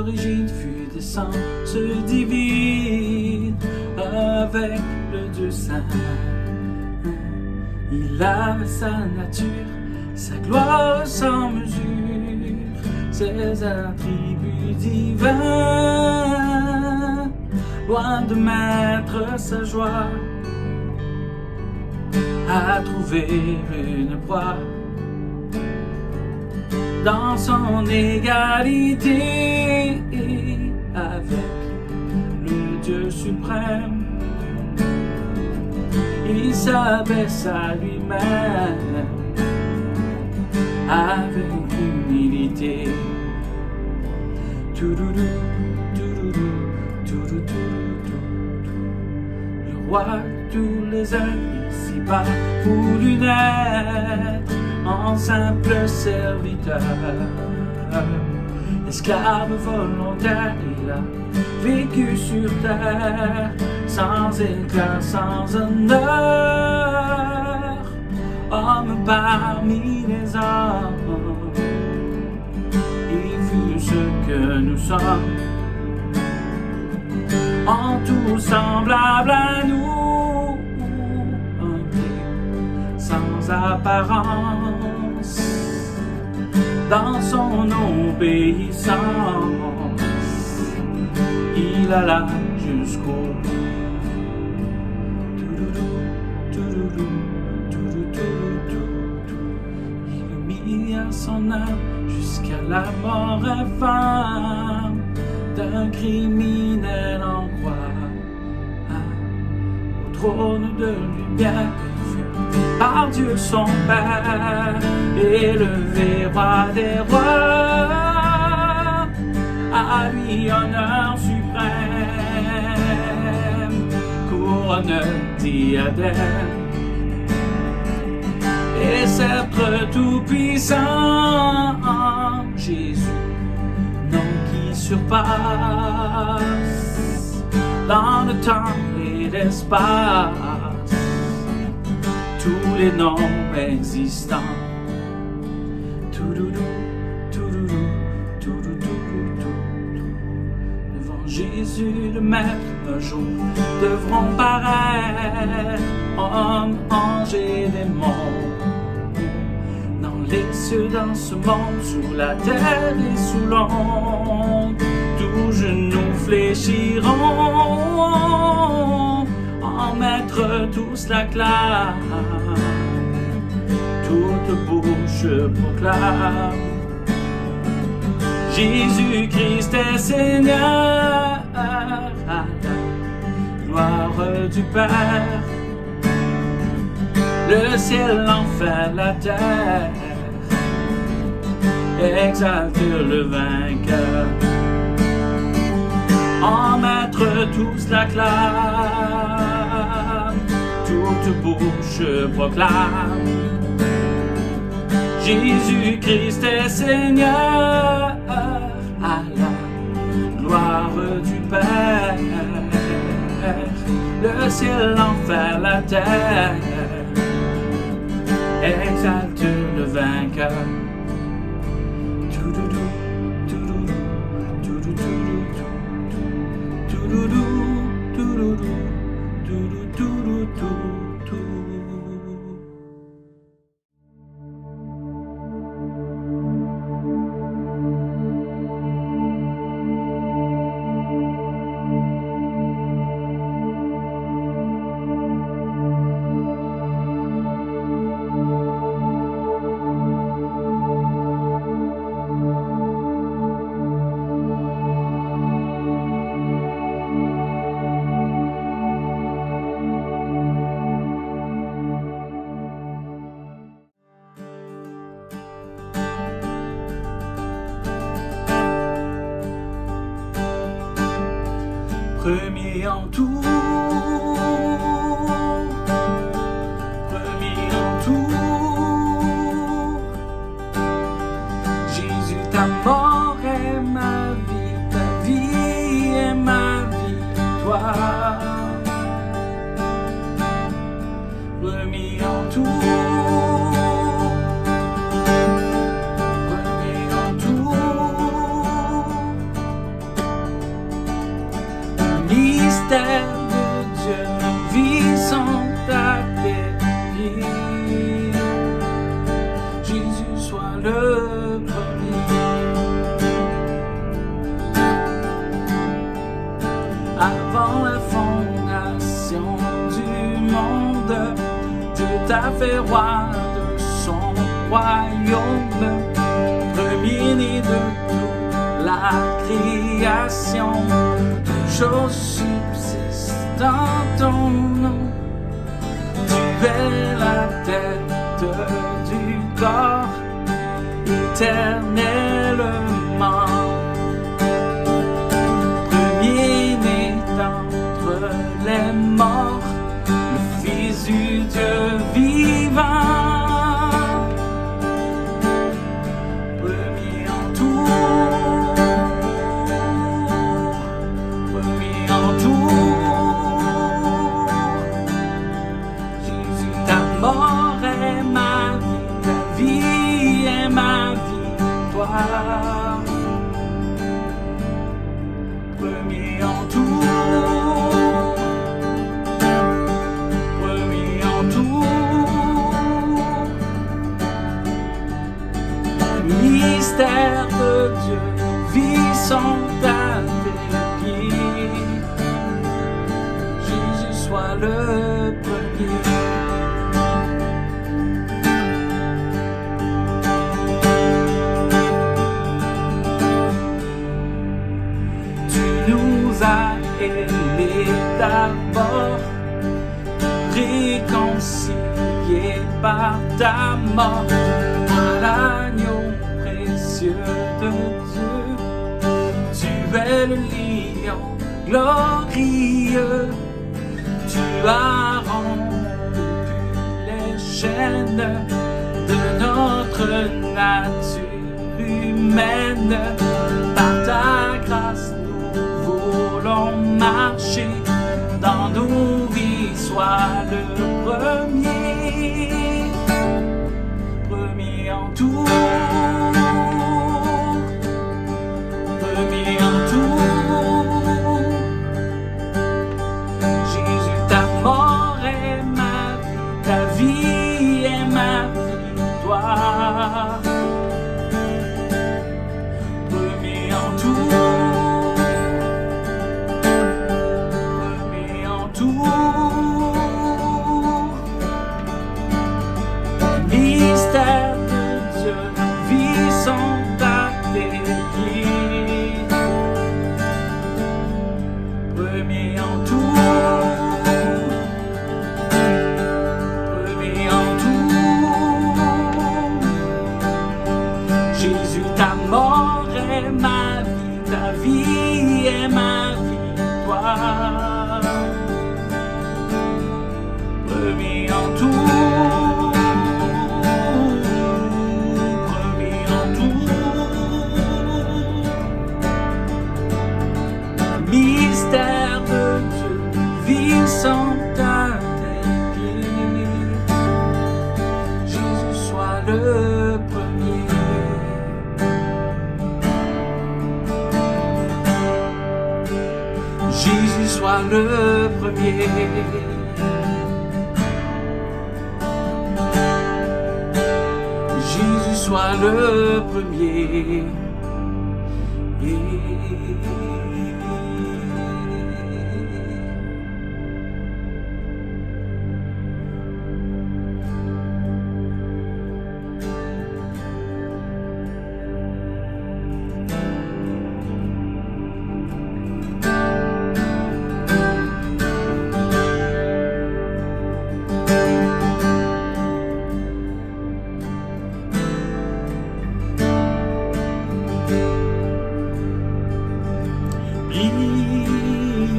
l'origine fut d'essence divine avec le Dieu saint. Il avait sa nature, sa gloire sans mesure, ses attributs divins, loin de mettre sa joie à trouver une proie dans son égalité avec le Dieu suprême. Il s'abaisse à lui-même avec humilité. Toudoudou, toudoudou, toudoudou. Le roi de tous les hommes ici-bas voulut naître en simple serviteur. Esclave volontaire, il a vécu sur terre, sans éclat, sans honneur, homme parmi les hommes. Il fut ce que nous sommes, en tout semblable à nous, sans apparence, dans son obéissance, il alla jusqu'au bout. Il humilia son âme jusqu'à la mort infâme d'un criminel en croix. Au trône de lumière, il fut par Dieu son Père, élevé roi des rois. À lui honneur suprême, couronne diadème et sceptre tout-puissant. Jésus, nom qui surpasse dans le temps et l'espace tous les noms existants. Toudoudou, toudoudou, toudoudou. Devant Jésus le Maître, un jour devront paraître hommes, anges et démons. Dans les cieux, dans ce monde, sous la terre et sous l'onde, tous genoux fléchiront, en mettre tous l'acclament, toute bouche proclame. Jésus-Christ est Seigneur, à la gloire du Père. Le ciel, l'enfer, la terre exalte le vainqueur. En mettre tous l'acclament, toute bouche proclame. Jésus-Christ est Seigneur, à la gloire du Père. Le ciel, l'enfer, la terre exalte le vainqueur. Toudoudou, toudoudou, toudoudou, toudoudou, toudoudou, toudoudou, toudoudou. Premier en tout, premier en tout. Jésus, ta mort est ma vie, ta vie est ma victoire. Premier en tout, premier en tout. Mystère de Dieu, nos vies sont à tes pieds. Jésus, sois le premier. Avant la fondation du monde, Dieu t'a fait roi de son royaume, premier-né de toute la création. Toutes choses subsistent en ton nom. Tu es la tête du corps, éternellement. Premier-né d'entre les morts, le Fils du Dieu vivant. Premier en tout, premier en tout. Jésus, ta mort est ma vie, ta vie est ma victoire. Premier en tout, premier en tout. Mystère de Dieu, nos vies sont à tes pieds. Jésus, sois le premier. Nous a aimés d'abord, réconciliés par ta mort. Toi l'agneau précieux de Dieu, tu es le lion glorieux. Tu as rompu les chaînes de notre nature humaine. Par ta grâce voulons marcher dans nos vies, sois le premier, premier en tout, premier en tout. Jésus, ta mort est ma vie, ta vie est ma victoire. Premier en tout. Mystère de Dieu, nos vies sont à tes pieds. Premier en tout, premier en tout. Jésus, ta mort est ma vie, ta vie est ma victoire. Premier en tout. Mystère de Dieu, nos vies sont à tes pieds. Jésus, sois le premier. Jésus, sois le premier. Jésus, sois le premier.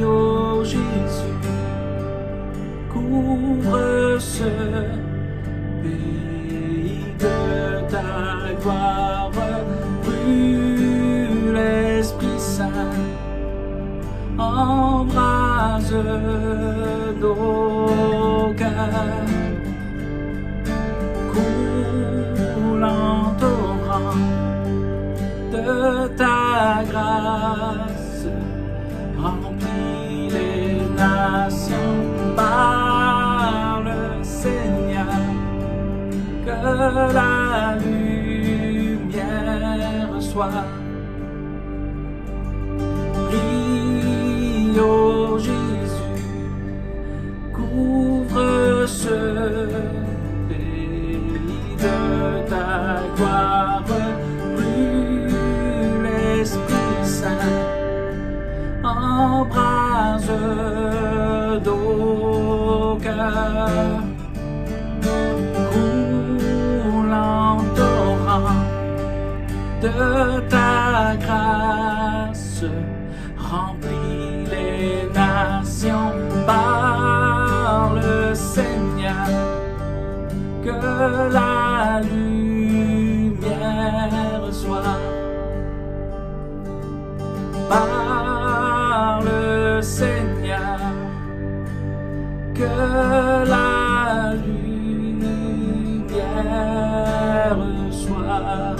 Oh Jésus, couvre ce pays de ta gloire, brûle l'Esprit Saint, embrase nos cœurs, coule en torrent de ta grâce. Remplis les la lumière soit. Prie, ô Jésus, couvre ce pays de ta gloire. Brûle l'Esprit Saint, embrase nos cœurs. Coule en torrent de ta grâce, remplis les nations par le Seigneur, que la lumière soit. Par le Seigneur, que la lumière soit.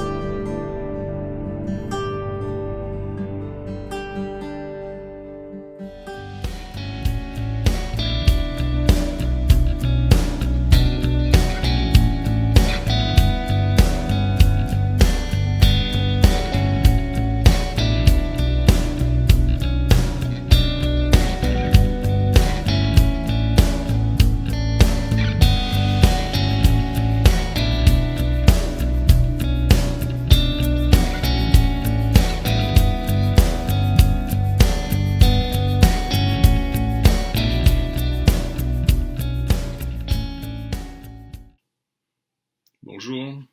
Bonjour.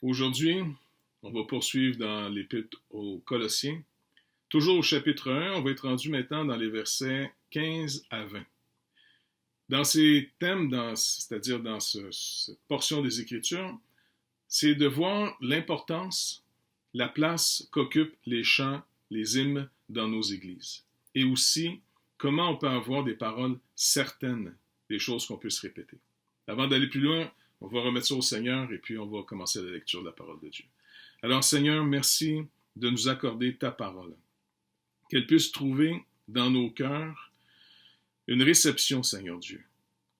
Aujourd'hui, on va poursuivre dans l'Épître aux Colossiens. Toujours au chapitre 1, on va être rendu maintenant dans les versets 15 à 20. Dans ces thèmes, c'est-à-dire dans cette portion des Écritures, c'est de voir l'importance, la place qu'occupent les chants, les hymnes dans nos églises. Et aussi, comment on peut avoir des paroles certaines, des choses qu'on peut se répéter. Avant d'aller plus loin, on va remettre ça au Seigneur et puis on va commencer la lecture de la parole de Dieu. Alors Seigneur, merci de nous accorder ta parole. Qu'elle puisse trouver dans nos cœurs une réception, Seigneur Dieu.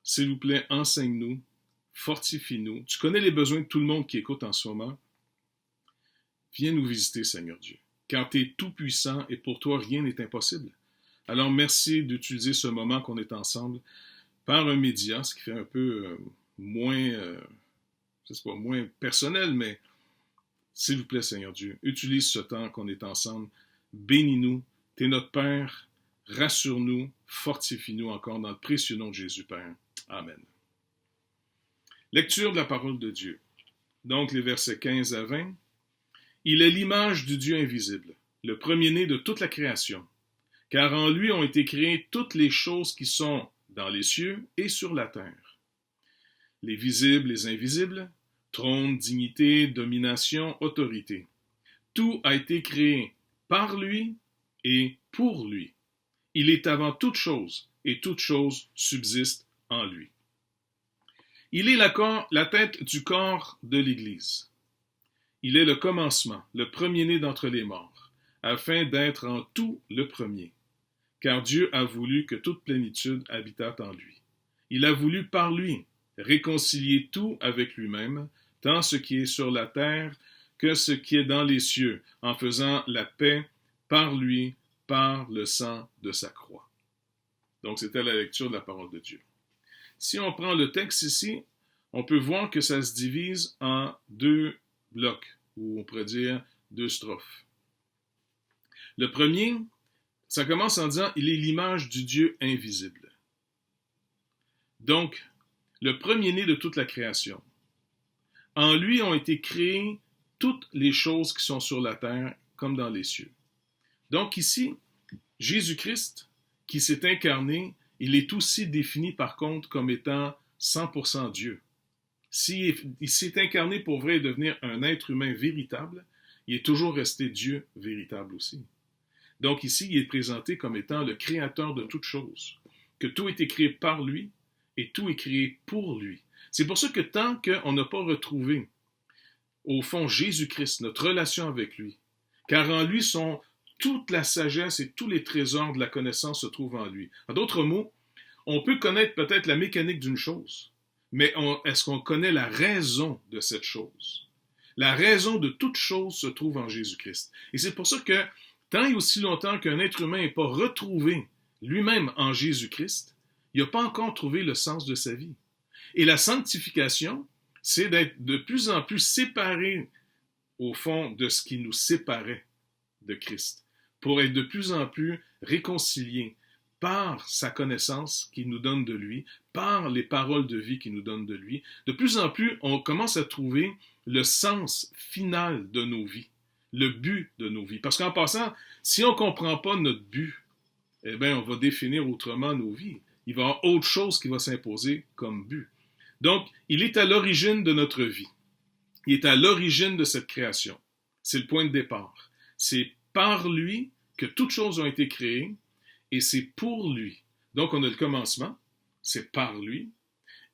S'il vous plaît, enseigne-nous, fortifie-nous. Tu connais les besoins de tout le monde qui écoute en ce moment. Viens nous visiter, Seigneur Dieu, car tu es tout-puissant et pour toi, rien n'est impossible. Alors merci d'utiliser ce moment qu'on est ensemble par un média, ce qui fait un peu moins personnel, mais s'il vous plaît, Seigneur Dieu, utilise ce temps qu'on est ensemble, bénis-nous, tu es notre Père, rassure-nous, fortifie-nous encore dans le précieux nom de Jésus, Père. Amen. Lecture de la parole de Dieu. Donc, les versets 15 à 20. Il est l'image du Dieu invisible, le premier-né de toute la création, car en lui ont été créées toutes les choses qui sont dans les cieux et sur la terre. Les visibles, les invisibles, trône, dignité, domination, autorité. Tout a été créé par lui et pour lui. Il est avant toute chose et toute chose subsiste en lui. Il est la tête du corps de l'Église. Il est le commencement, le premier-né d'entre les morts, afin d'être en tout le premier. Car Dieu a voulu que toute plénitude habitât en lui. Il a voulu par lui réconcilier tout avec lui-même, tant ce qui est sur la terre que ce qui est dans les cieux, en faisant la paix par lui, par le sang de sa croix. Donc, c'était la lecture de la parole de Dieu. Si on prend le texte ici, on peut voir que ça se divise en deux blocs, ou on pourrait dire deux strophes. Le premier, ça commence en disant « Il est l'image du Dieu invisible ». Donc, le premier-né de toute la création. En lui ont été créées toutes les choses qui sont sur la terre comme dans les cieux. Donc ici, Jésus-Christ, qui s'est incarné, il est aussi défini par contre comme étant 100% Dieu. S'il s'est incarné pour vrai et devenir un être humain véritable, il est toujours resté Dieu véritable aussi. Donc ici, il est présenté comme étant le créateur de toutes choses, que tout est créé par lui et tout est créé pour lui. C'est pour ça que tant qu'on n'a pas retrouvé, au fond, Jésus-Christ, notre relation avec lui, car en lui sont toute la sagesse et tous les trésors de la connaissance se trouvent en lui. En d'autres mots, on peut connaître peut-être la mécanique d'une chose, mais est-ce qu'on connaît la raison de cette chose? La raison de toute chose se trouve en Jésus-Christ. Et c'est pour ça que tant et aussi longtemps qu'un être humain n'est pas retrouvé lui-même en Jésus-Christ, il n'a pas encore trouvé le sens de sa vie. Et la sanctification, c'est d'être de plus en plus séparé, au fond, de ce qui nous séparait de Christ, pour être de plus en plus réconcilié par sa connaissance qu'il nous donne de lui, par les paroles de vie qu'il nous donne de lui. De plus en plus, on commence à trouver le sens final de nos vies, le but de nos vies. Parce qu'en passant, si on ne comprend pas notre but, eh bien, on va définir autrement nos vies. Il va y avoir autre chose qui va s'imposer comme but. Donc, il est à l'origine de notre vie. Il est à l'origine de cette création. C'est le point de départ. C'est par lui que toutes choses ont été créées et c'est pour lui. Donc, on a le commencement, c'est par lui,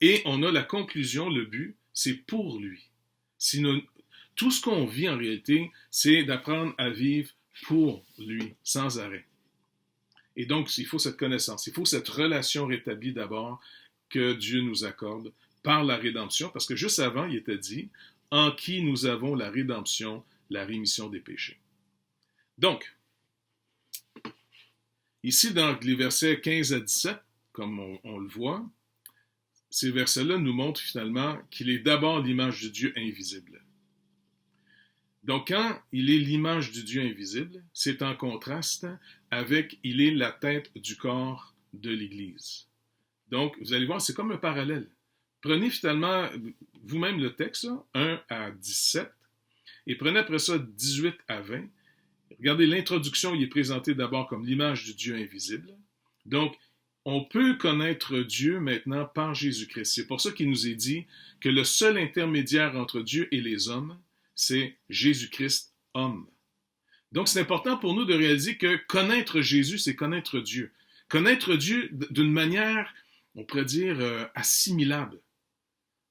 et on a la conclusion, le but, c'est pour lui. Sinon, tout ce qu'on vit en réalité, c'est d'apprendre à vivre pour lui, sans arrêt. Et donc, il faut cette connaissance, il faut cette relation rétablie d'abord que Dieu nous accorde par la rédemption, parce que juste avant, il était dit, en qui nous avons la rédemption, la rémission des péchés. Donc, ici, dans les versets 15 à 17, comme on le voit, ces versets-là nous montrent finalement qu'il est d'abord l'image du Dieu invisible. Donc, quand il est l'image du Dieu invisible, c'est en contraste avec il est la tête du corps de l'Église. Donc, vous allez voir, c'est comme un parallèle. Prenez finalement vous-même le texte, là, 1 à 17, et prenez après ça 18 à 20. Regardez, l'introduction, il est présenté d'abord comme l'image du Dieu invisible. Donc, on peut connaître Dieu maintenant par Jésus-Christ. C'est pour ça qu'il nous est dit que le seul intermédiaire entre Dieu et les hommes, c'est Jésus-Christ, homme. Donc, c'est important pour nous de réaliser que connaître Jésus, c'est connaître Dieu. Connaître Dieu d'une manière, on pourrait dire, assimilable.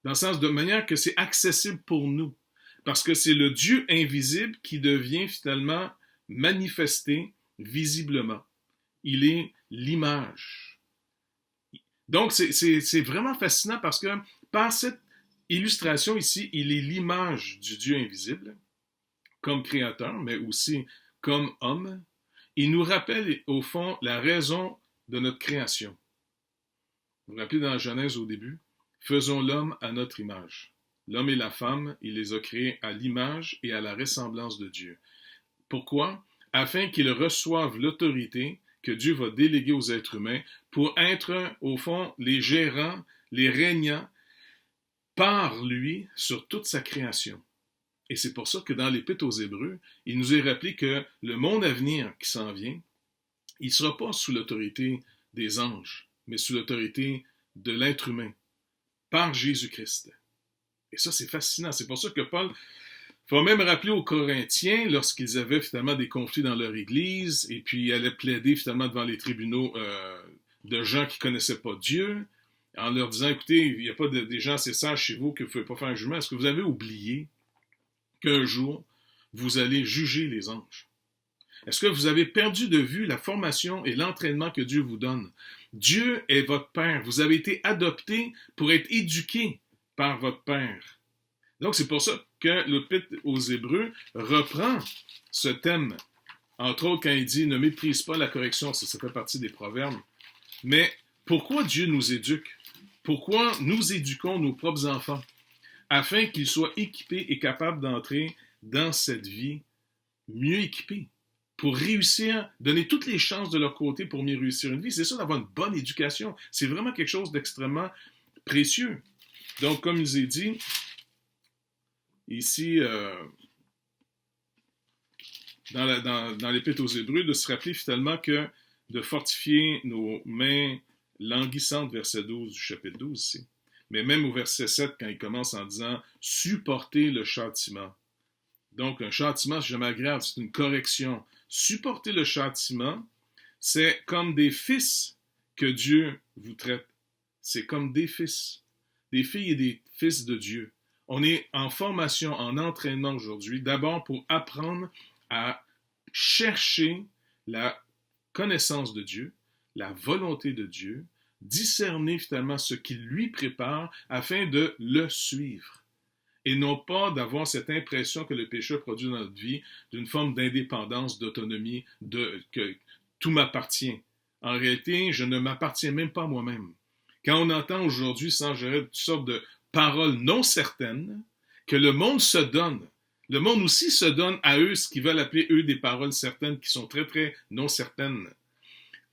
Dans le sens de manière que c'est accessible pour nous. Parce que c'est le Dieu invisible qui devient finalement manifesté visiblement. Il est l'image. Donc, c'est vraiment fascinant parce que par cette illustration ici, il est l'image du Dieu invisible, comme créateur, mais aussi comme homme. Il nous rappelle, au fond, la raison de notre création. Vous vous rappelez dans la Genèse au début? Faisons l'homme à notre image. L'homme et la femme, il les a créés à l'image et à la ressemblance de Dieu. Pourquoi? Afin qu'ils reçoivent l'autorité que Dieu va déléguer aux êtres humains pour être, au fond, les gérants, les régnants par lui sur toute sa création. Et c'est pour ça que dans l'Épître aux Hébreux, il nous est rappelé que le monde à venir qui s'en vient, il ne sera pas sous l'autorité des anges, mais sous l'autorité de l'être humain, par Jésus-Christ. Et ça, c'est fascinant. C'est pour ça que Paul va même rappeler aux Corinthiens, lorsqu'ils avaient finalement des conflits dans leur Église, et puis ils allaient plaider finalement devant les tribunaux de gens qui ne connaissaient pas Dieu, en leur disant, écoutez, il n'y a pas des gens assez sages chez vous que vous ne pouvez pas faire un jugement. Est-ce que vous avez oublié qu'un jour, vous allez juger les anges? Est-ce que vous avez perdu de vue la formation et l'entraînement que Dieu vous donne? Dieu est votre Père. Vous avez été adopté pour être éduqué par votre Père. Donc, c'est pour ça que l'Épître aux Hébreux reprend ce thème. Entre autres, quand il dit « Ne méprise pas la correction », ça fait partie des proverbes. Mais pourquoi Dieu nous éduque? Pourquoi nous éduquons nos propres enfants? Afin qu'ils soient équipés et capables d'entrer dans cette vie mieux équipés, pour réussir, donner toutes les chances de leur côté pour mieux réussir une vie. C'est ça, d'avoir une bonne éducation. C'est vraiment quelque chose d'extrêmement précieux. Donc, comme il est dit, ici, dans l'Épître aux Hébreux, de se rappeler finalement que de fortifier nos mains languissantes, verset 12 du chapitre 12 ici. Mais même au verset 7, quand il commence en disant « supporter le châtiment ». Donc, un châtiment, c'est jamais agréable, c'est une correction. Supporter le châtiment, c'est comme des fils que Dieu vous traite. C'est comme des fils, des filles et des fils de Dieu. On est en formation, en entraînement aujourd'hui, d'abord pour apprendre à chercher la connaissance de Dieu, la volonté de Dieu, discerner finalement ce qu'il lui prépare afin de le suivre. Et non pas d'avoir cette impression que le péché produit dans notre vie d'une forme d'indépendance, d'autonomie, que tout m'appartient. En réalité, je ne m'appartiens même pas à moi-même. Quand on entend aujourd'hui sans arrêt toutes sortes de paroles non certaines, que le monde se donne, le monde aussi se donne à eux ce qu'ils veulent appeler eux des paroles certaines qui sont très très non certaines.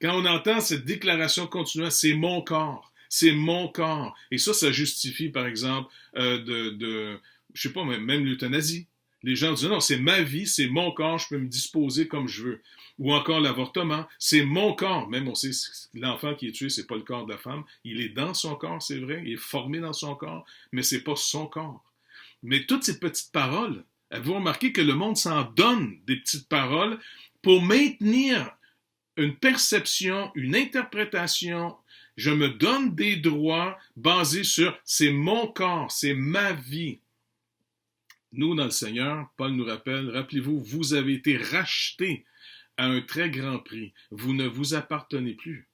Quand on entend cette déclaration continuelle, c'est mon corps, c'est mon corps. Et ça justifie par exemple je sais pas, même l'euthanasie. Les gens disent non, c'est ma vie, c'est mon corps, je peux me disposer comme je veux. Ou encore l'avortement, c'est mon corps. Même on sait l'enfant qui est tué, c'est pas le corps de la femme. Il est dans son corps, c'est vrai, il est formé dans son corps, mais c'est pas son corps. Mais toutes ces petites paroles, vous remarquez que le monde s'en donne des petites paroles pour maintenir une perception, une interprétation. Je me donne des droits basés sur c'est mon corps, c'est ma vie. Nous, dans le Seigneur, Paul nous rappelle, rappelez-vous, vous avez été rachetés à un très grand prix. Vous ne vous appartenez plus.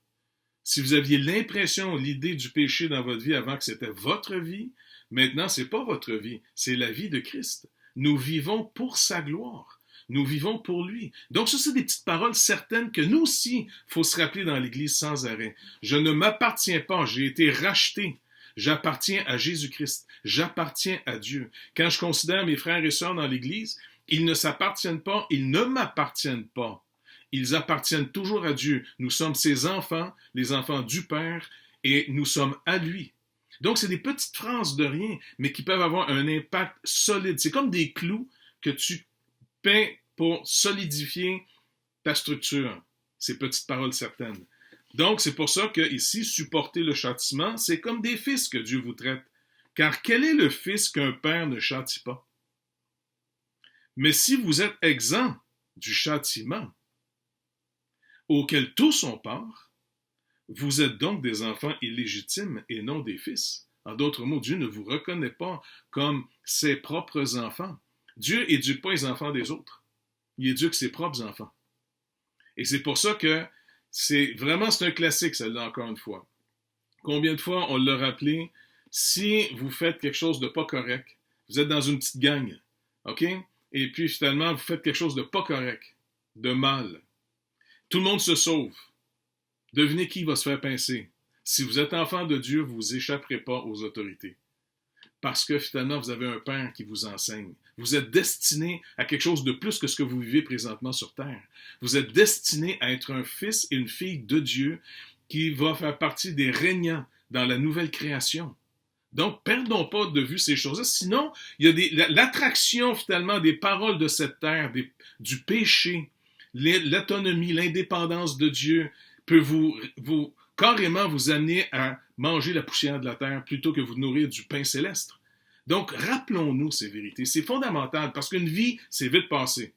Si vous aviez l'impression, l'idée du péché dans votre vie avant que c'était votre vie, maintenant, c'est pas votre vie, c'est la vie de Christ. Nous vivons pour sa gloire. Nous vivons pour lui. Donc, ça, c'est des petites paroles certaines que nous aussi, il faut se rappeler dans l'Église sans arrêt. Je ne m'appartiens pas, j'ai été racheté. J'appartiens à Jésus-Christ. J'appartiens à Dieu. Quand je considère mes frères et sœurs dans l'Église, ils ne s'appartiennent pas, ils ne m'appartiennent pas. Ils appartiennent toujours à Dieu. Nous sommes ses enfants, les enfants du Père, et nous sommes à lui. Donc, c'est des petites phrases de rien, mais qui peuvent avoir un impact solide. C'est comme des clous que tu peins pour solidifier ta structure. Ces petites paroles certaines. Donc, c'est pour ça que ici, supporter le châtiment, c'est comme des fils que Dieu vous traite. Car quel est le fils qu'un père ne châtie pas? Mais si vous êtes exempt du châtiment auquel tous ont part, vous êtes donc des enfants illégitimes et non des fils. En d'autres mots, Dieu ne vous reconnaît pas comme ses propres enfants. Dieu éduque pas les enfants des autres. Il éduque ses propres enfants. Et c'est pour ça que c'est un classique, celle-là, encore une fois. Combien de fois on l'a rappelé, si vous faites quelque chose de pas correct, vous êtes dans une petite gang, OK? Et puis finalement, vous faites quelque chose de pas correct, de mal. Tout le monde se sauve. Devinez qui va se faire pincer. Si vous êtes enfant de Dieu, vous vous échapperez pas aux autorités. Parce que finalement, vous avez un Père qui vous enseigne. Vous êtes destiné à quelque chose de plus que ce que vous vivez présentement sur Terre. Vous êtes destiné à être un fils et une fille de Dieu qui va faire partie des régnants dans la nouvelle création. Donc, perdons pas de vue ces choses-là. Sinon, il y a l'attraction finalement des paroles de cette terre, du péché, l'autonomie, l'indépendance de Dieu peut carrément vous amener à manger la poussière de la terre plutôt que vous nourrir du pain céleste. Donc, rappelons-nous ces vérités. C'est fondamental parce qu'une vie, c'est vite passé.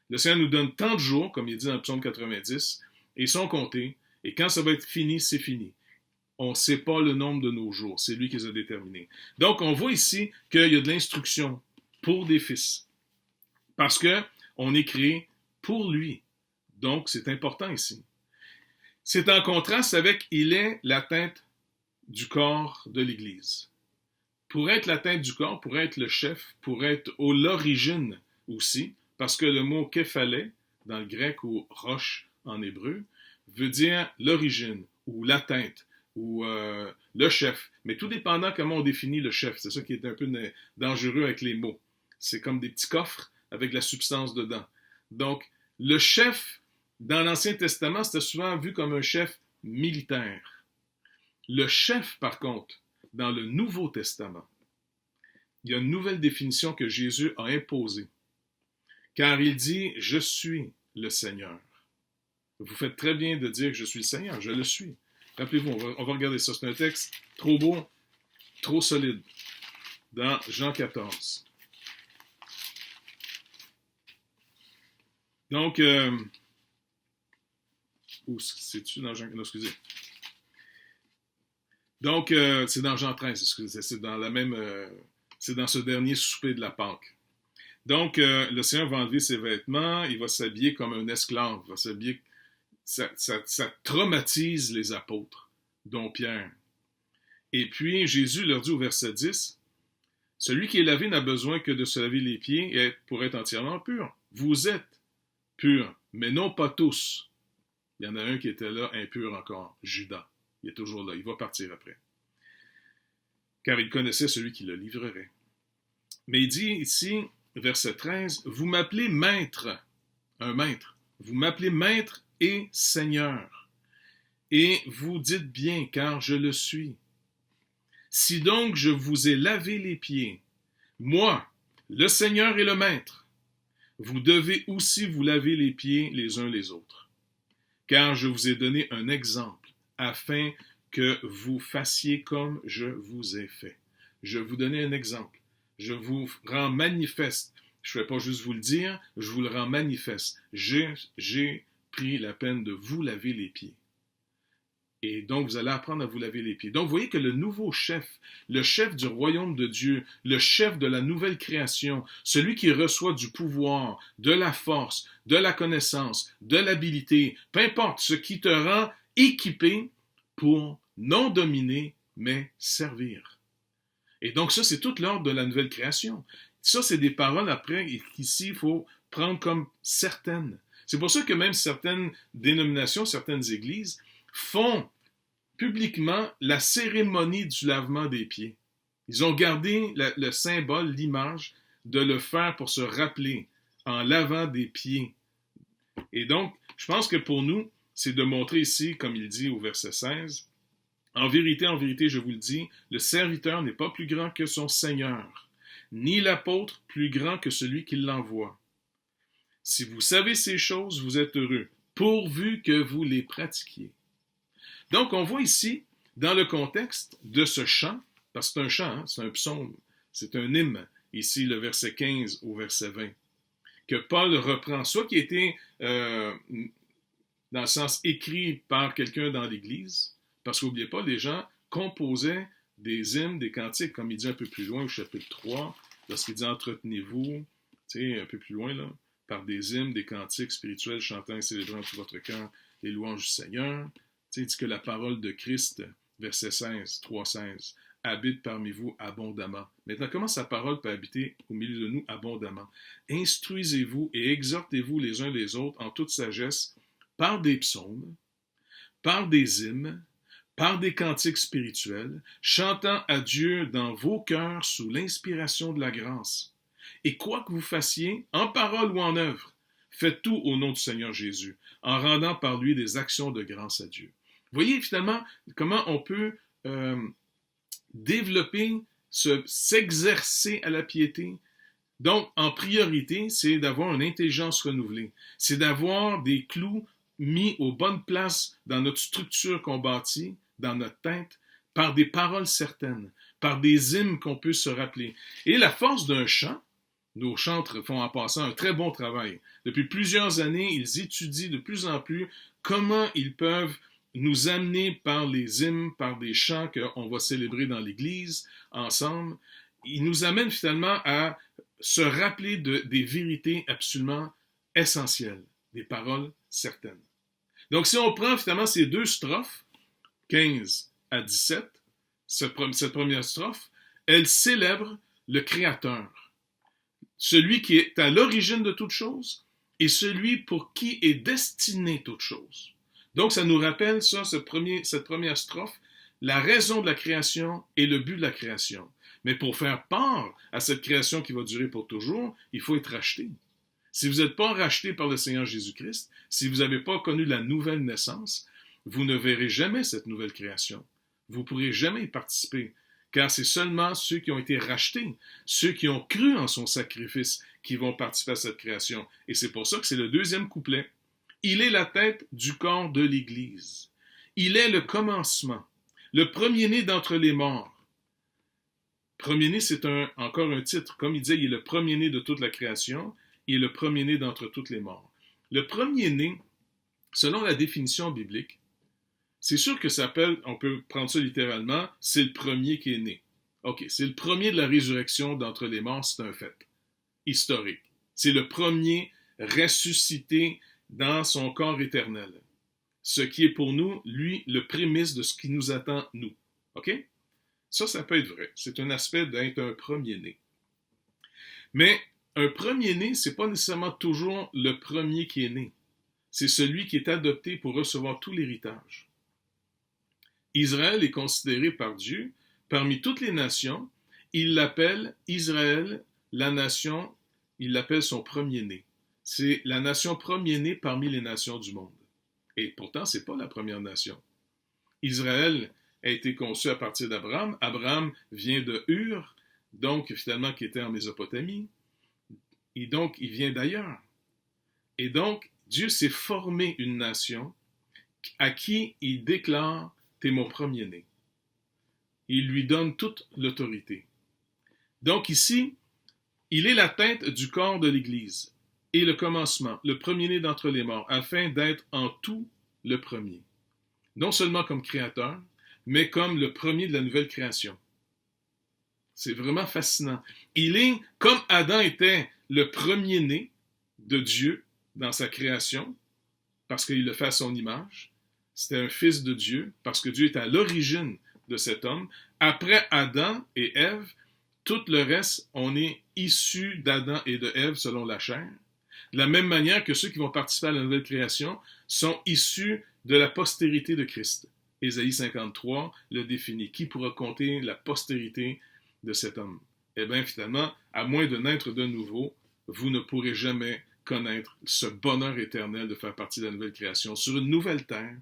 Le Seigneur nous donne tant de jours, comme il dit dans le psaume 90, et ils sont comptés, et quand ça va être fini, c'est fini. On ne sait pas le nombre de nos jours, c'est lui qui les a déterminés. Donc, on voit ici qu'il y a de l'instruction pour des fils, parce qu'on est créé pour lui. Donc, c'est important ici. C'est en contraste avec « il est la tête du corps de l'Église ». Pour être la tête du corps, pour être le chef, pour être l'origine aussi, parce que le mot « képhalé » dans le grec ou « roche » en hébreu, veut dire l'origine, ou la tête, ou le chef. Mais tout dépendant comment on définit le chef. C'est ça qui est un peu dangereux avec les mots. C'est comme des petits coffres avec la substance dedans. Donc, le chef, dans l'Ancien Testament, c'était souvent vu comme un chef militaire. Le chef, par contre, dans le Nouveau Testament, il y a une nouvelle définition que Jésus a imposée. Car il dit « Je suis le Seigneur ». Vous faites très bien de dire que je suis le Seigneur, je le suis. Rappelez-vous, on va regarder ça. C'est un texte trop beau, trop solide. Dans Jean 14. Donc, c'est-tu dans Jean... Non, excusez. Donc, c'est dans Jean 13, excusez. C'est dans la même... c'est dans ce dernier souper de la Pâque. Donc, le Seigneur va enlever ses vêtements, il va s'habiller comme un esclave, il va s'habiller... Ça traumatise les apôtres dont Pierre. Et puis Jésus leur dit au verset 10, « Celui qui est lavé n'a besoin que de se laver les pieds pour être entièrement pur. Vous êtes purs, mais non pas tous. » Il y en a un qui était là, impur encore, Judas. Il est toujours là, il va partir après. Car il connaissait celui qui le livrerait. Mais il dit ici, verset 13, « Vous m'appelez maître, un maître. Vous m'appelez maître et Seigneur. Et vous dites bien, car je le suis. Si donc je vous ai lavé les pieds, moi, le Seigneur et le maître, vous devez aussi vous laver les pieds les uns les autres. Car je vous ai donné un exemple, afin que vous fassiez comme je vous ai fait. » Je vous donne un exemple. Je vous rends manifeste. Je ne vais pas juste vous le dire, je vous le rends manifeste. J'ai pris la peine de vous laver les pieds. Et donc, vous allez apprendre à vous laver les pieds. Donc, vous voyez que le nouveau chef, le chef du royaume de Dieu, le chef de la nouvelle création, celui qui reçoit du pouvoir, de la force, de la connaissance, de l'habilité, peu importe, ce qui te rend équipé pour non dominer, mais servir. Et donc, ça, c'est tout l'ordre de la nouvelle création. Ça, c'est des paroles après, qu'ici, il faut prendre comme certaines. C'est pour ça que même certaines dénominations, certaines églises, font publiquement la cérémonie du lavement des pieds. Ils ont gardé le symbole, l'image, de le faire pour se rappeler en lavant des pieds. Et donc, je pense que pour nous, c'est de montrer ici, comme il dit au verset 16, « En vérité, je vous le dis, le serviteur n'est pas plus grand que son Seigneur, ni l'apôtre plus grand que celui qui l'envoie. Si vous savez ces choses, vous êtes heureux, pourvu que vous les pratiquiez. » Donc, on voit ici, dans le contexte de ce chant, parce que c'est un chant, c'est un psaume, c'est un hymne, ici le verset 15 au verset 20, que Paul reprend, soit qui a été, dans le sens écrit par quelqu'un dans l'Église, parce qu'oubliez pas, les gens composaient des hymnes, des cantiques, comme il dit un peu plus loin au chapitre 3, lorsqu'il dit « Entretenez-vous », tu sais, un peu plus loin, là, par des hymnes, des cantiques spirituels, chantant et célébrant tout votre cœur les louanges du Seigneur. Il dit que la parole de Christ, verset 16, 3,16, habite parmi vous abondamment. Maintenant, comment sa parole peut habiter au milieu de nous abondamment? Instruisez-vous et exhortez-vous les uns les autres en toute sagesse par des psaumes, par des hymnes, par des cantiques spirituels, chantant à Dieu dans vos cœurs sous l'inspiration de la grâce. Et quoi que vous fassiez, en parole ou en œuvre, faites tout au nom du Seigneur Jésus, en rendant par lui des actions de grâce à Dieu. Vous voyez finalement comment on peut développer, s'exercer à la piété. Donc, en priorité, c'est d'avoir une intelligence renouvelée. C'est d'avoir des clous mis aux bonnes places dans notre structure qu'on bâtit, dans notre tête, par des paroles certaines, par des hymnes qu'on peut se rappeler. Et la force d'un chant, nos chantres font en passant un très bon travail. Depuis plusieurs années, ils étudient de plus en plus comment ils peuvent nous amener par les hymnes, par des chants qu'on va célébrer dans l'Église ensemble. Ils nous amènent finalement à se rappeler des vérités absolument essentielles, des paroles certaines. Donc si on prend finalement ces deux strophes, 15 à 17, cette première strophe, elle célèbre le Créateur, celui qui est à l'origine de toute chose et celui pour qui est destinée toute chose. Donc, ça nous rappelle ça, cette première strophe, la raison de la création et le but de la création. Mais pour faire part à cette création qui va durer pour toujours, il faut être racheté. Si vous n'êtes pas racheté par le Seigneur Jésus-Christ, si vous n'avez pas connu la nouvelle naissance, vous ne verrez jamais cette nouvelle création. Vous ne pourrez jamais y participer, car c'est seulement ceux qui ont été rachetés, ceux qui ont cru en son sacrifice, qui vont participer à cette création. Et c'est pour ça que c'est le deuxième couplet. Il est la tête du corps de l'Église. Il est le commencement, le premier-né d'entre les morts. Premier-né, c'est encore un titre. Comme il disait, il est le premier-né de toute la création, il est le premier-né d'entre toutes les morts. Le premier-né, selon la définition biblique, c'est sûr que ça s'appelle, on peut prendre ça littéralement, c'est le premier qui est né. OK, c'est le premier de la résurrection d'entre les morts, c'est un fait historique. C'est le premier ressuscité dans son corps éternel. ce qui est pour nous, lui, le prémisse de ce qui nous attend, nous. OK? Ça peut être vrai. C'est un aspect d'être un premier-né. Mais un premier-né, ce n'est pas nécessairement toujours le premier qui est né. C'est celui qui est adopté pour recevoir tout l'héritage. Israël est considéré par Dieu, parmi toutes les nations, il l'appelle Israël, la nation, il l'appelle son premier-né. C'est la nation premier-née parmi les nations du monde. Et pourtant, ce n'est pas la première nation. Israël a été conçu à partir d'Abraham. Abraham vient de Ur, donc finalement qui était en Mésopotamie. Et donc, il vient d'ailleurs. Et donc, Dieu s'est formé une nation à qui il déclare « T'es mon premier-né ». Il lui donne toute l'autorité. Donc ici, il est la tête du corps de l'Église et le commencement, le premier-né d'entre les morts, afin d'être en tout le premier. Non seulement comme créateur, mais comme le premier de la nouvelle création. C'est vraiment fascinant. Il est, comme Adam était le premier-né de Dieu dans sa création, parce qu'il le fait à son image, c'était un fils de Dieu, parce que Dieu est à l'origine de cet homme. Après Adam et Ève, tout le reste, on est issu d'Adam et de Ève selon la chair. De la même manière que ceux qui vont participer à la nouvelle création sont issus de la postérité de Christ. Ésaïe 53 le définit. Qui pourra compter la postérité de cet homme? Eh bien, finalement, à moins de naître de nouveau, vous ne pourrez jamais connaître ce bonheur éternel de faire partie de la nouvelle création sur une nouvelle terre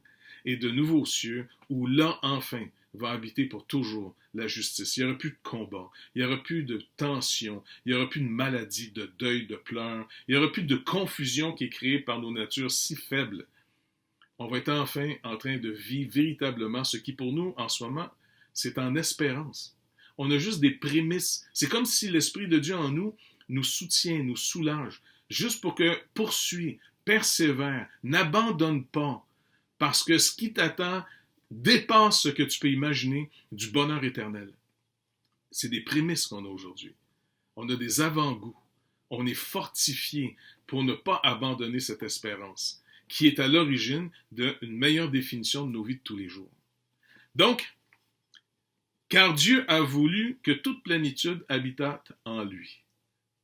et de nouveaux cieux où là, enfin, va habiter pour toujours la justice. Il n'y aura plus de combat, il n'y aura plus de tension, il n'y aura plus de maladie, de deuil, de pleurs, il n'y aura plus de confusion qui est créée par nos natures si faibles. On va être enfin en train de vivre véritablement ce qui pour nous, en ce moment, c'est en espérance. On a juste des prémices. C'est comme si l'Esprit de Dieu en nous nous soutient, nous soulage, juste pour que poursuis, persévère, n'abandonne pas, parce que ce qui t'attend dépasse ce que tu peux imaginer du bonheur éternel. C'est des prémices qu'on a aujourd'hui. On a des avant-goûts. On est fortifié pour ne pas abandonner cette espérance, qui est à l'origine d'une meilleure définition de nos vies de tous les jours. Donc, car Dieu a voulu que toute plénitude habitât en lui.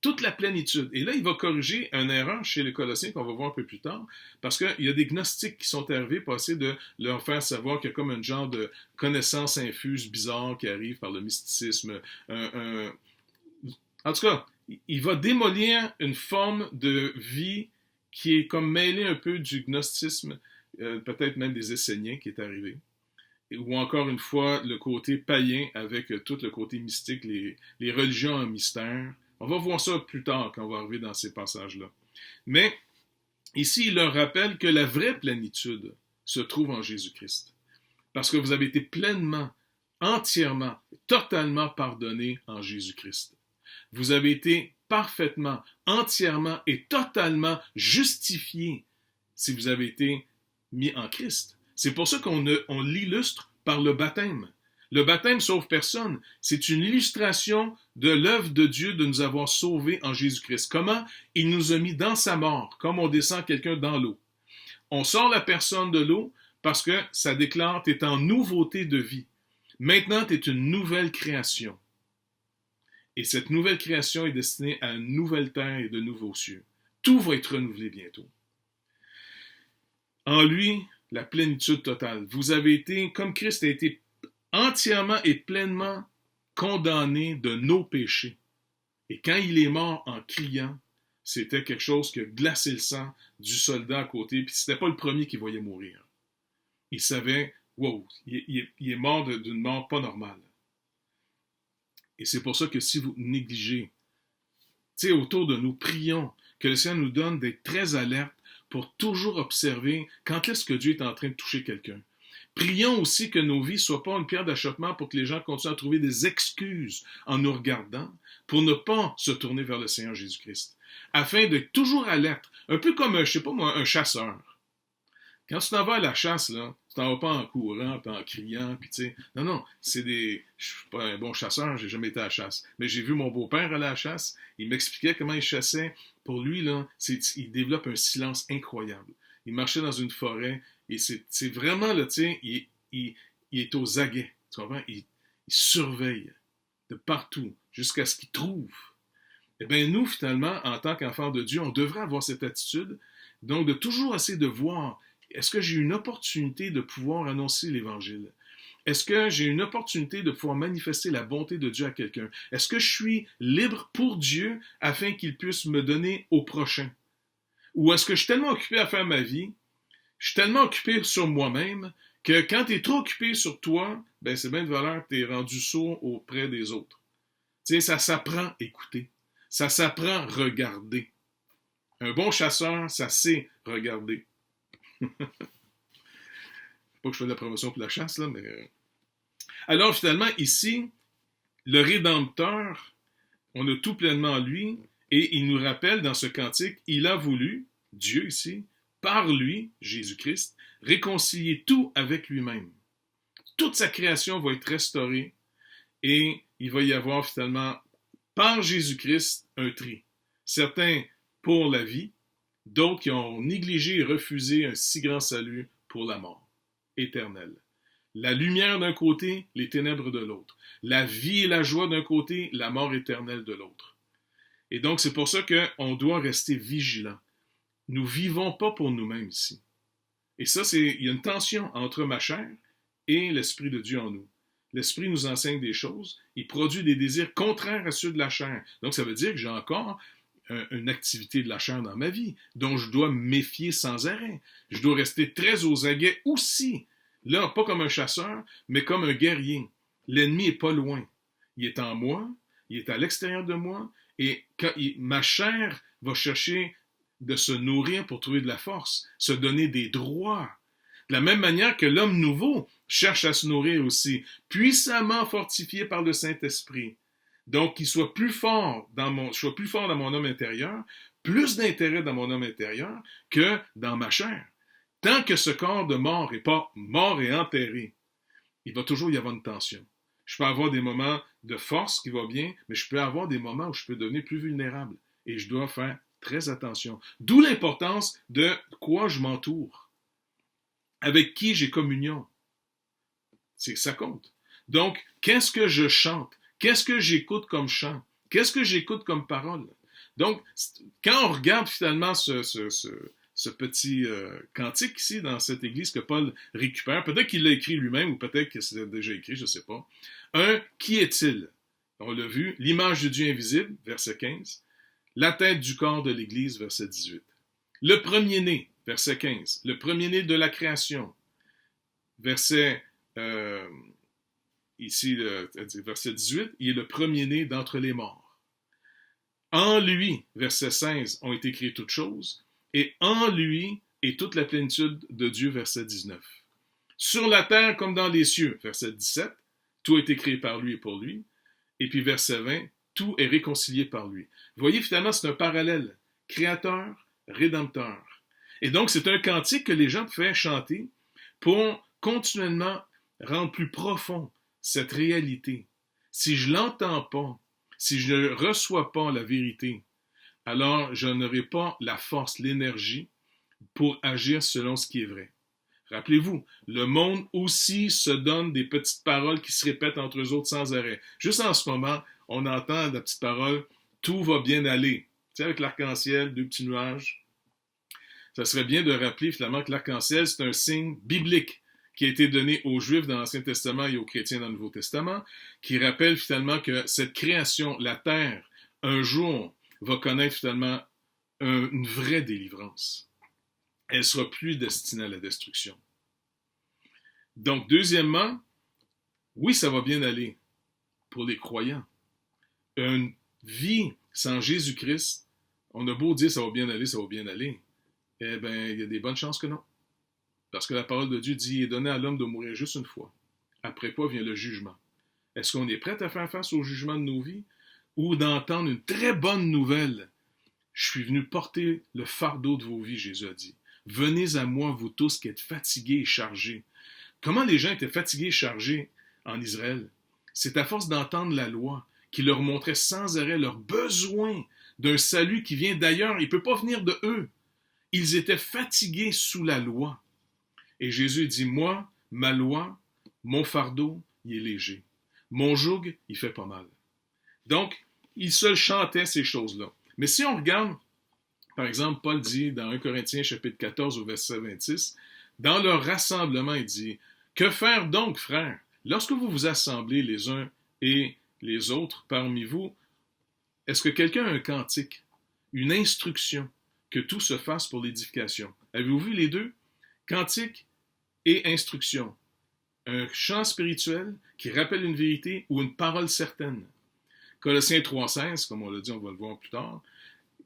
Toute la plénitude. Et là, il va corriger une erreur chez les Colossiens qu'on va voir un peu plus tard, parce qu'il y a des gnostiques qui sont arrivés pour essayer de leur faire savoir qu'il y a comme un genre de connaissance infuse bizarre qui arrive par le mysticisme. En tout cas, il va démolir une forme de vie qui est comme mêlée un peu du gnosticisme, peut-être même des Esséniens qui est arrivé. Ou encore une fois, le côté païen avec tout le côté mystique, les religions en mystère. On va voir ça plus tard quand on va arriver dans ces passages-là. Mais ici, il leur rappelle que la vraie plénitude se trouve en Jésus-Christ. Parce que vous avez été pleinement, entièrement, totalement pardonné en Jésus-Christ. Vous avez été parfaitement, entièrement et totalement justifié si vous avez été mis en Christ. C'est pour ça qu'on l'illustre par le baptême. Le baptême sauve personne. C'est une illustration de l'œuvre de Dieu de nous avoir sauvés en Jésus-Christ. Comment il nous a mis dans sa mort, comme on descend quelqu'un dans l'eau. On sort la personne de l'eau parce que ça déclare tu es en nouveauté de vie. Maintenant, tu es une nouvelle création. Et cette nouvelle création est destinée à une nouvelle terre et de nouveaux cieux. Tout va être renouvelé bientôt. En lui, la plénitude totale. Vous avez été, comme Christ a été entièrement et pleinement condamné de nos péchés. Et quand il est mort en criant, c'était quelque chose qui a glacé le sang du soldat à côté, puis c'était pas le premier qui voyait mourir. Il savait, wow, il est mort d'une mort pas normale. Et c'est pour ça que si vous négligez, tu sais, autour de nous, prions que le Seigneur nous donne d'être très alertes pour toujours observer quand est-ce que Dieu est en train de toucher quelqu'un. Prions aussi que nos vies ne soient pas une pierre d'achoppement pour que les gens continuent à trouver des excuses en nous regardant pour ne pas se tourner vers le Seigneur Jésus-Christ. Afin d'être toujours alerte, un peu comme, je sais pas moi, un chasseur. Quand tu t'en vas à la chasse, là, tu t'en vas pas en courant, puis en criant, puis tu sais, non, je suis pas un bon chasseur, j'ai jamais été à la chasse, mais j'ai vu mon beau-père aller à la chasse, il m'expliquait comment il chassait. Pour lui, là, il développe un silence incroyable. Il marchait dans une forêt, Et c'est vraiment, là, tu sais, il est aux aguets, tu comprends? Il surveille de partout jusqu'à ce qu'il trouve. Eh bien, nous, finalement, en tant qu'enfants de Dieu, on devrait avoir cette attitude, donc de toujours essayer de voir, est-ce que j'ai une opportunité de pouvoir annoncer l'Évangile? Est-ce que j'ai une opportunité de pouvoir manifester la bonté de Dieu à quelqu'un? Est-ce que je suis libre pour Dieu afin qu'il puisse me donner au prochain? Ou est-ce que je suis tellement occupé à faire ma vie, je suis tellement occupé sur moi-même, que quand tu es trop occupé sur toi, ben c'est bien de valeur que tu es rendu sourd auprès des autres. Tu sais, ça s'apprend à écouter. Ça s'apprend à regarder. Un bon chasseur, ça sait regarder. Pas que je fais de la promotion pour la chasse, là, mais... Alors, finalement, ici, le Rédempteur, on a tout pleinement en lui, et il nous rappelle dans ce cantique, il a voulu, Dieu ici, par lui, Jésus-Christ, réconcilier tout avec lui-même. Toute sa création va être restaurée, et il va y avoir finalement, par Jésus-Christ, un tri. Certains pour la vie, d'autres qui ont négligé et refusé un si grand salut pour la mort éternelle. La lumière d'un côté, les ténèbres de l'autre. La vie et la joie d'un côté, la mort éternelle de l'autre. Et donc, c'est pour ça qu'on doit rester vigilant. Nous ne vivons pas pour nous-mêmes ici. Et ça, il y a une tension entre ma chair et l'Esprit de Dieu en nous. L'Esprit nous enseigne des choses, il produit des désirs contraires à ceux de la chair. Donc, ça veut dire que j'ai encore une activité de la chair dans ma vie, dont je dois me méfier sans arrêt. Je dois rester très aux aguets aussi. Là, pas comme un chasseur, mais comme un guerrier. L'ennemi n'est pas loin. Il est en moi, il est à l'extérieur de moi, et ma chair va chercher de se nourrir pour trouver de la force, se donner des droits. De la même manière que l'homme nouveau cherche à se nourrir aussi, puissamment fortifié par le Saint-Esprit. Donc, qu'il soit plus fort dans mon homme intérieur, plus d'intérêt dans mon homme intérieur que dans ma chair. Tant que ce corps de mort n'est pas mort et enterré, il va toujours y avoir une tension. Je peux avoir des moments de force qui vont bien, mais je peux avoir des moments où je peux devenir plus vulnérable. Et je dois faire très attention. D'où l'importance de quoi je m'entoure. Avec qui j'ai communion. Ça compte. Donc, qu'est-ce que je chante? Qu'est-ce que j'écoute comme chant? Qu'est-ce que j'écoute comme parole? Donc, quand on regarde finalement ce petit cantique ici dans cette église que Paul récupère, peut-être qu'il l'a écrit lui-même ou peut-être que c'est déjà écrit, je ne sais pas. Qui est-il? On l'a vu, l'image du Dieu invisible, verset 15. La tête du corps de l'église, verset 18. Le premier-né, verset 15. Le premier-né de la création, verset... Ici, verset 18, il est le premier-né d'entre les morts. En lui, verset 16, ont été créées toutes choses, et en lui est toute la plénitude de Dieu, verset 19. Sur la terre comme dans les cieux, verset 17, tout a été créé par lui et pour lui, et puis verset 20, tout est réconcilié par lui. Vous voyez, finalement, c'est un parallèle, créateur, rédempteur. Et donc, c'est un cantique que les gens peuvent chanter pour continuellement rendre plus profond cette réalité. Si je ne l'entends pas, si je ne reçois pas la vérité, alors je n'aurai pas la force, l'énergie pour agir selon ce qui est vrai. Rappelez-vous, le monde aussi se donne des petites paroles qui se répètent entre eux autres sans arrêt. Juste en ce moment, on entend la petite parole « tout va bien aller ». Tu sais, avec l'arc-en-ciel, deux petits nuages. Ça serait bien de rappeler finalement que l'arc-en-ciel, c'est un signe biblique qui a été donné aux Juifs dans l'Ancien Testament et aux chrétiens dans le Nouveau Testament, qui rappelle finalement que cette création, la terre, un jour, va connaître finalement une vraie délivrance. Elle ne sera plus destinée à la destruction. Donc, deuxièmement, oui, ça va bien aller pour les croyants. Une vie sans Jésus-Christ, on a beau dire ça va bien aller, eh bien, il y a des bonnes chances que non. Parce que la parole de Dieu dit, il est donné à l'homme de mourir juste une fois. Après quoi vient le jugement. Est-ce qu'on est prêt à faire face au jugement de nos vies? Ou d'entendre une très bonne nouvelle? Je suis venu porter le fardeau de vos vies, Jésus a dit. Venez à moi, vous tous qui êtes fatigués et chargés. Comment les gens étaient fatigués et chargés en Israël? C'est à force d'entendre la loi qui leur montrait sans arrêt leur besoin d'un salut qui vient d'ailleurs. Il ne peut pas venir de eux. Ils étaient fatigués sous la loi. Et Jésus dit, moi, ma loi, mon fardeau, il est léger. Mon joug, il fait pas mal. Donc, il se chantait ces choses-là. Mais si on regarde, par exemple, Paul dit dans 1 Corinthiens chapitre 14 au verset 26, dans leur rassemblement, il dit, que faire donc, frères, lorsque vous vous assemblez les uns et les autres parmi vous, est-ce que quelqu'un a un cantique, une instruction, que tout se fasse pour l'édification? Avez-vous vu les deux? Cantique et instruction. Un chant spirituel qui rappelle une vérité ou une parole certaine. Colossiens 3,16, comme on l'a dit, on va le voir plus tard.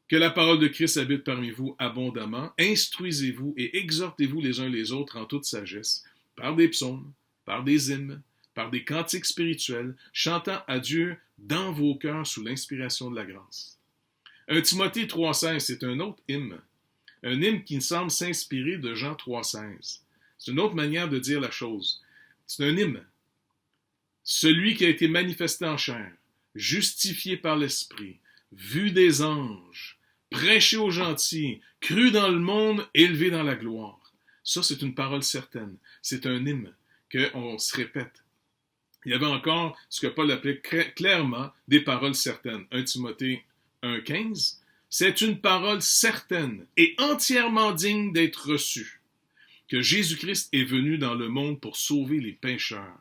Que la parole de Christ habite parmi vous abondamment. Instruisez-vous et exhortez-vous les uns les autres en toute sagesse, par des psaumes, par des hymnes, par des cantiques spirituels, chantant à Dieu dans vos cœurs sous l'inspiration de la grâce. 1 Timothée 3,16, c'est un autre hymne. Un hymne qui semble s'inspirer de Jean 3,16. C'est une autre manière de dire la chose. C'est un hymne. Celui qui a été manifesté en chair, justifié par l'Esprit, vu des anges, prêché aux gentils, cru dans le monde, élevé dans la gloire. Ça, c'est une parole certaine. C'est un hymne qu'on se répète. Il y avait encore ce que Paul appelait clairement des paroles certaines. 1 Timothée 1,15, c'est une parole certaine et entièrement digne d'être reçue, que Jésus-Christ est venu dans le monde pour sauver les pécheurs.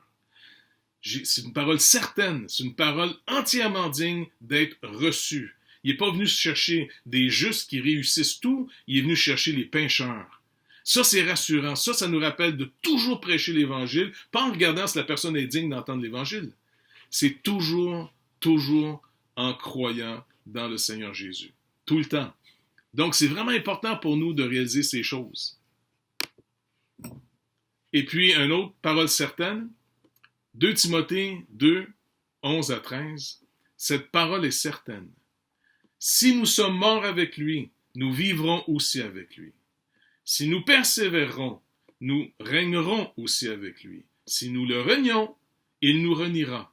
C'est une parole certaine, c'est une parole entièrement digne d'être reçue. Il n'est pas venu chercher des justes qui réussissent tout, il est venu chercher les pécheurs. Ça, c'est rassurant. Ça nous rappelle de toujours prêcher l'Évangile, pas en regardant si la personne est digne d'entendre l'Évangile. C'est toujours en croyant dans le Seigneur Jésus. Tout le temps. Donc, c'est vraiment important pour nous de réaliser ces choses. Et puis, une autre parole certaine, 2 Timothée 2, 11 à 13, cette parole est certaine. Si nous sommes morts avec lui, nous vivrons aussi avec lui. Si nous persévérons, nous régnerons aussi avec lui. Si nous le renions, il nous reniera.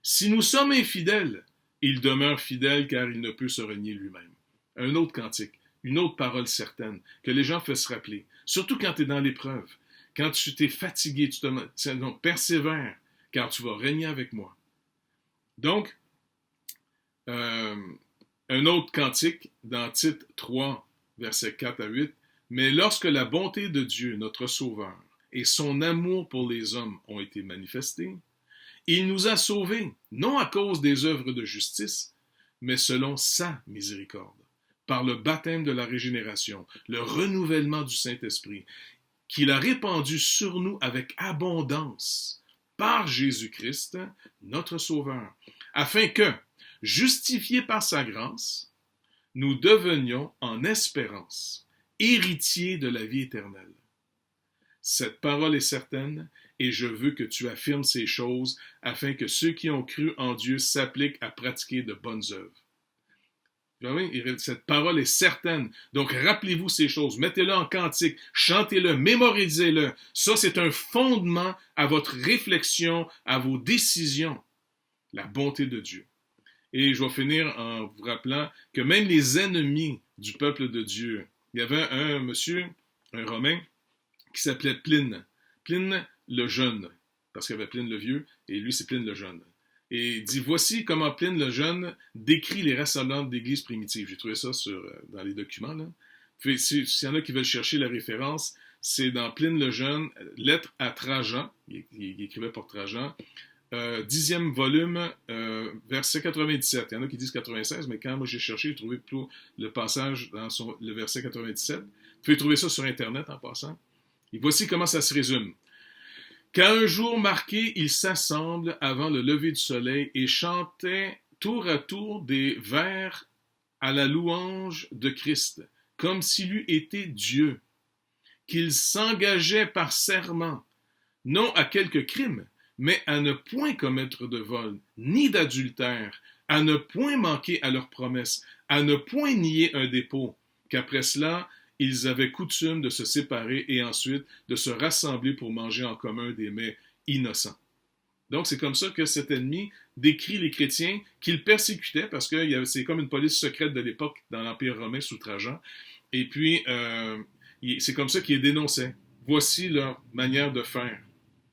Si nous sommes infidèles, il demeure fidèle car il ne peut se renier lui-même. Un autre cantique, une autre parole certaine que les gens fassent se rappeler, surtout quand tu es dans l'épreuve, quand tu t'es fatigué, donc persévère car tu vas régner avec moi. Donc, un autre cantique dans Tite 3, versets 4 à 8, mais lorsque la bonté de Dieu, notre Sauveur, et son amour pour les hommes ont été manifestés, il nous a sauvés, non à cause des œuvres de justice, mais selon sa miséricorde, par le baptême de la régénération, le renouvellement du Saint-Esprit, qu'il a répandu sur nous avec abondance, par Jésus-Christ, notre Sauveur, afin que, justifiés par sa grâce, nous devenions en espérance héritiers de la vie éternelle. Cette parole est certaine, et je veux que tu affirmes ces choses afin que ceux qui ont cru en Dieu s'appliquent à pratiquer de bonnes œuvres. Cette parole est certaine. Donc, rappelez-vous ces choses. Mettez-le en cantique. Chantez-le. Mémorisez-le. Ça, c'est un fondement à votre réflexion, à vos décisions. La bonté de Dieu. Et je vais finir en vous rappelant que même les ennemis du peuple de Dieu, il y avait un monsieur, un Romain, qui s'appelait Pline. Pline le jeune, parce qu'il y avait Pline le vieux, et lui, c'est Pline le jeune. Et il dit, voici comment Pline le jeune décrit les rassemblements d'églises primitives. J'ai trouvé ça dans les documents. Là. Puis, s'il y en a qui veulent chercher la référence, c'est dans Pline le jeune, lettre à Trajan, il écrivait pour Trajan, 10e volume, verset 97. Il y en a qui disent 96, mais quand moi j'ai cherché, j'ai trouvé plutôt le passage dans le verset 97. Vous pouvez trouver ça sur Internet en passant. Et voici comment ça se résume. Qu'à un jour marqué, ils s'assemblent avant le lever du soleil et chantaient tour à tour des vers à la louange de Christ, comme s'il eût été Dieu, qu'ils s'engageaient par serment, non à quelque crime, mais à ne point commettre de vol, ni d'adultère, à ne point manquer à leurs promesses, à ne point nier un dépôt, qu'après cela, ils avaient coutume de se séparer et ensuite de se rassembler pour manger en commun des mets innocents. Donc, c'est comme ça que cet ennemi décrit les chrétiens qu'il persécutait, parce que c'est comme une police secrète de l'époque dans l'Empire romain sous Trajan, et puis c'est comme ça qu'il les dénonçait. voici leur manière de faire.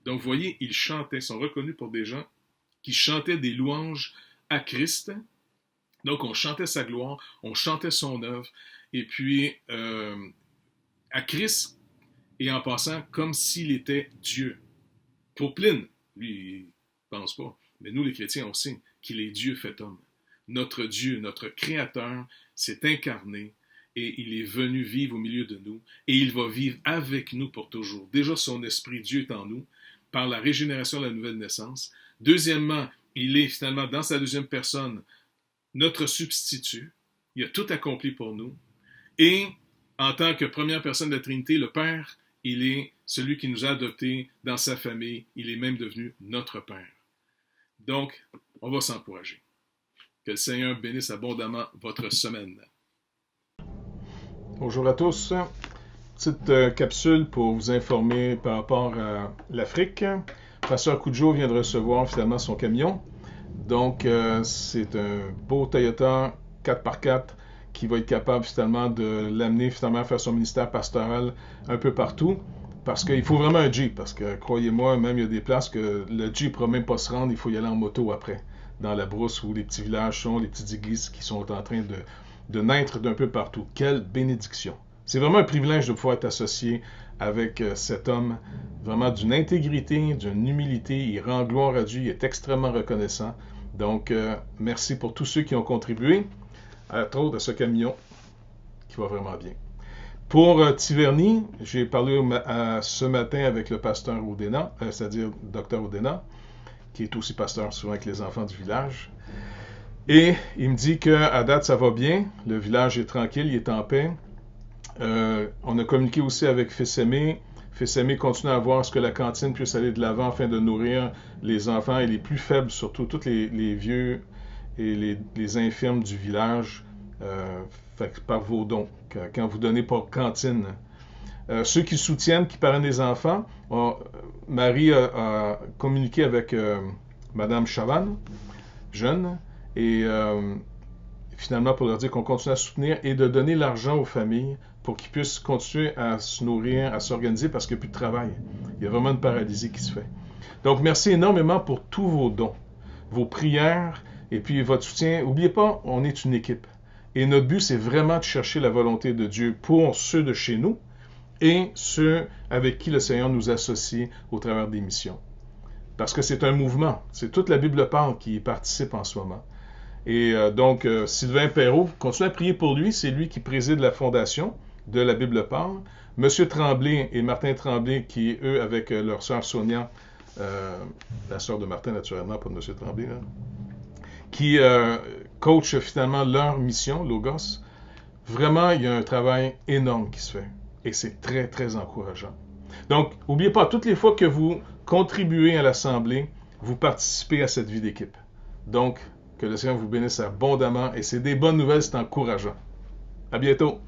Donc, vous voyez, ils chantaient, ils sont reconnus pour des gens qui chantaient des louanges à Christ. Donc, on chantait sa gloire, on chantait son œuvre, et puis à Christ, et en passant comme s'il était Dieu. Pour Pline, lui, il ne pense pas, mais nous les chrétiens, on sait qu'il est Dieu fait homme. Notre Dieu, notre Créateur, s'est incarné, et il est venu vivre au milieu de nous, et il va vivre avec nous pour toujours. Déjà, son esprit, Dieu est en nous, par la régénération de la nouvelle naissance. Deuxièmement, il est finalement dans sa deuxième personne notre substitut. Il a tout accompli pour nous. Et en tant que première personne de la Trinité, le Père, il est celui qui nous a adoptés dans sa famille. Il est même devenu notre Père. Donc, on va s'encourager. Que le Seigneur bénisse abondamment votre semaine. Bonjour à tous. Petite capsule pour vous informer par rapport à l'Afrique. Pasteur Cudjoe vient de recevoir finalement son camion. Donc, c'est un beau Toyota 4x4 qui va être capable finalement de l'amener finalement à faire son ministère pastoral un peu partout. Parce qu'il faut vraiment un Jeep. Parce que, croyez-moi, même il y a des places que le Jeep ne pourra même pas se rendre, il faut y aller en moto après. Dans la brousse où les petits villages sont, les petites églises qui sont en train de naître d'un peu partout. Quelle bénédiction! C'est vraiment un privilège de pouvoir être associé avec cet homme, vraiment d'une intégrité, d'une humilité. Il rend gloire à Dieu, il est extrêmement reconnaissant. Donc, merci pour tous ceux qui ont contribué, entre autres à ce camion qui va vraiment bien. Pour Tiverny, j'ai parlé ce matin avec le pasteur Odena, c'est-à-dire Dr Odena, qui est aussi pasteur souvent avec les enfants du village. Et il me dit qu'à date, ça va bien. Le village est tranquille, il est en paix. On a communiqué aussi avec Fils Aimé. Fils Aimé continue à voir ce que la cantine puisse aller de l'avant afin de nourrir les enfants et les plus faibles, surtout tous les vieux et les infirmes du village, par vos dons, quand vous donnez pour cantine. Ceux qui soutiennent, qui parrainent les enfants, Marie a communiqué avec Madame Chavannes, jeune, et finalement pour leur dire qu'on continue à soutenir et de donner l'argent aux familles pour qu'ils puissent continuer à se nourrir, à s'organiser parce qu'il n'y a plus de travail. Il y a vraiment une paralysie qui se fait. Donc, merci énormément pour tous vos dons, vos prières et puis votre soutien. N'oubliez pas, on est une équipe. Et notre but, c'est vraiment de chercher la volonté de Dieu pour ceux de chez nous et ceux avec qui le Seigneur nous associe au travers des missions. Parce que c'est un mouvement. C'est toute la Bible parle qui y participe en ce moment. Et donc, Sylvain Perrault, continuez à prier pour lui. C'est lui qui préside la fondation de la Bible parle. Monsieur Tremblay et Martin Tremblay, qui, eux, avec leur sœur Sonia, la sœur de Martin, naturellement, pas de Monsieur Tremblay, là, qui coachent finalement leur mission, Logos. Vraiment, il y a un travail énorme qui se fait. Et c'est très, très encourageant. Donc, n'oubliez pas, toutes les fois que vous contribuez à l'Assemblée, vous participez à cette vie d'équipe. Donc, que le Seigneur vous bénisse abondamment. Et c'est des bonnes nouvelles, c'est encourageant. À bientôt.